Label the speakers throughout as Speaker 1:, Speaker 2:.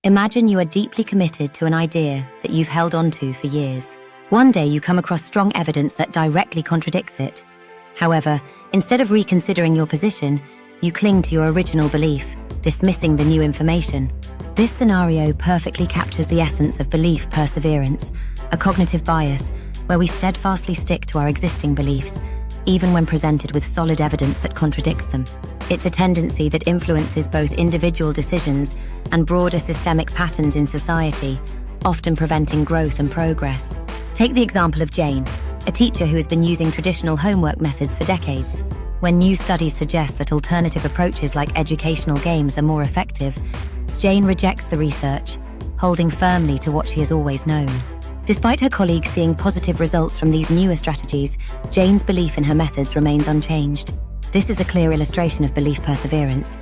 Speaker 1: Imagine you are deeply committed to an idea that you've held onto for years. One day you come across strong evidence that directly contradicts it. However, instead of reconsidering your position, you cling to your original belief, dismissing the new information. This scenario perfectly captures the essence of belief perseverance, a cognitive bias where we steadfastly stick to our existing beliefs, even when presented with solid evidence that contradicts them. It's a tendency that influences both individual decisions and broader systemic patterns in society, often preventing growth and progress. Take the example of Jane, a teacher who has been using traditional homework methods for decades. When new studies suggest that alternative approaches like educational games are more effective, Jane rejects the research, holding firmly to what she has always known. Despite her colleagues seeing positive results from these newer strategies, Jane's belief in her methods remains unchanged. This is a clear illustration of belief perseverance,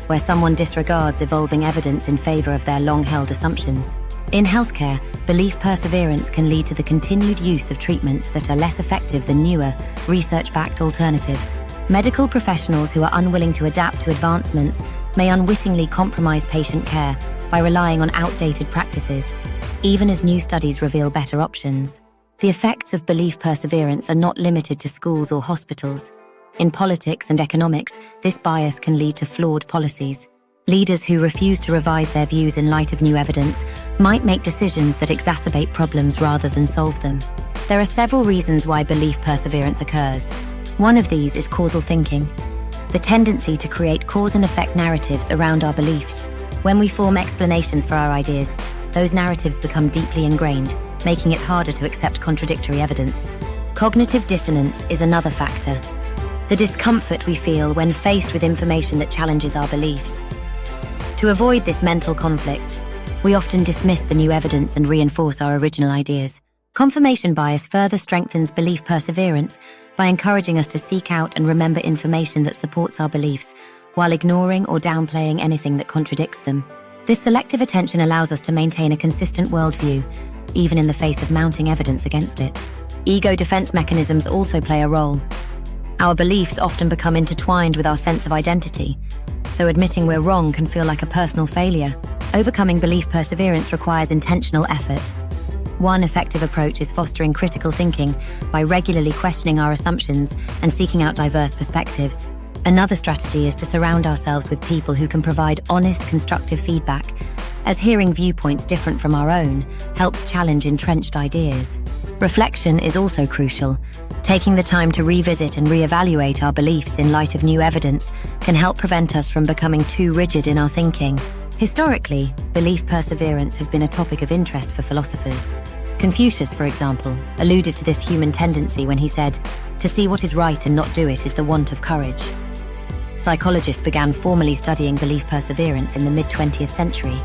Speaker 1: where someone disregards evolving evidence in favor of their long-held assumptions. In healthcare, belief perseverance can lead to the continued use of treatments that are less effective than newer, research-backed alternatives. Medical professionals who are unwilling to adapt to advancements may unwittingly compromise patient care by relying on outdated practices, even as new studies reveal better options. The effects of belief perseverance are not limited to schools or hospitals. In politics and economics, this bias can lead to flawed policies. Leaders who refuse to revise their views in light of new evidence might make decisions that exacerbate problems rather than solve them. There are several reasons why belief perseverance occurs. One of these is causal thinking, the tendency to create cause and effect narratives around our beliefs. When we form explanations for our ideas, those narratives become deeply ingrained, making it harder to accept contradictory evidence. Cognitive dissonance is another factor. The discomfort we feel when faced with information that challenges our beliefs. To avoid this mental conflict, we often dismiss the new evidence and reinforce our original ideas. Confirmation bias further strengthens belief perseverance by encouraging us to seek out and remember information that supports our beliefs, while ignoring or downplaying anything that contradicts them. This selective attention allows us to maintain a consistent worldview, even in the face of mounting evidence against it. Ego defense mechanisms also play a role. Our beliefs often become intertwined with our sense of identity, so admitting we're wrong can feel like a personal failure. Overcoming belief perseverance requires intentional effort. One effective approach is fostering critical thinking by regularly questioning our assumptions and seeking out diverse perspectives. Another strategy is to surround ourselves with people who can provide honest, constructive feedback, as hearing viewpoints different from our own helps challenge entrenched ideas. Reflection is also crucial. Taking the time to revisit and reevaluate our beliefs in light of new evidence can help prevent us from becoming too rigid in our thinking. Historically, belief perseverance has been a topic of interest for philosophers. Confucius, for example, alluded to this human tendency when he said, "To see what is right and not do it is the want of courage." Psychologists began formally studying belief perseverance in the mid-20th century,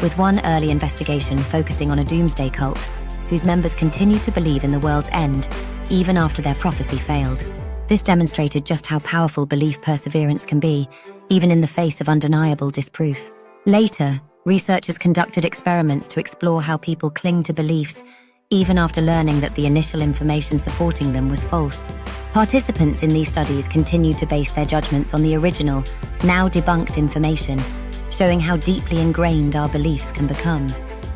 Speaker 1: with one early investigation focusing on a doomsday cult whose members continued to believe in the world's end even after their prophecy failed. This demonstrated just how powerful belief perseverance can be, even in the face of undeniable disproof. Later, researchers conducted experiments to explore how people cling to beliefs even after learning that the initial information supporting them was false. Participants in these studies continued to base their judgments on the original, now debunked information, showing how deeply ingrained our beliefs can become.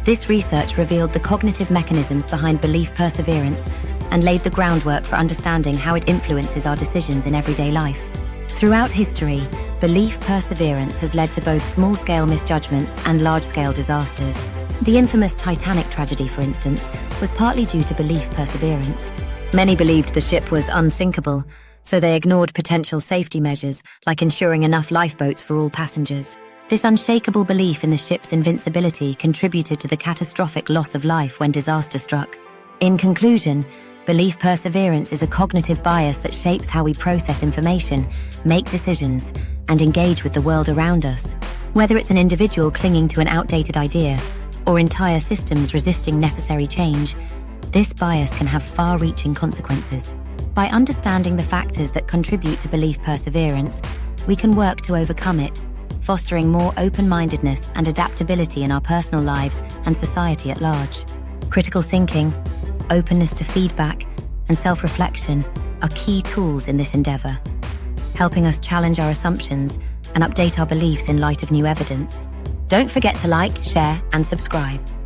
Speaker 1: This research revealed the cognitive mechanisms behind belief perseverance and laid the groundwork for understanding how it influences our decisions in everyday life. Throughout history, belief perseverance has led to both small-scale misjudgments and large-scale disasters. The infamous Titanic tragedy, for instance, was partly due to belief perseverance. Many believed the ship was unsinkable, so they ignored potential safety measures like ensuring enough lifeboats for all passengers. This unshakable belief in the ship's invincibility contributed to the catastrophic loss of life when disaster struck. In conclusion, belief perseverance is a cognitive bias that shapes how we process information, make decisions, and engage with the world around us. Whether it's an individual clinging to an outdated idea or entire systems resisting necessary change, this bias can have far-reaching consequences. By understanding the factors that contribute to belief perseverance, we can work to overcome it, fostering more open-mindedness and adaptability in our personal lives and society at large. Critical thinking, openness to feedback, and self-reflection are key tools in this endeavor, helping us challenge our assumptions and update our beliefs in light of new evidence. Don't forget to like, share, and subscribe.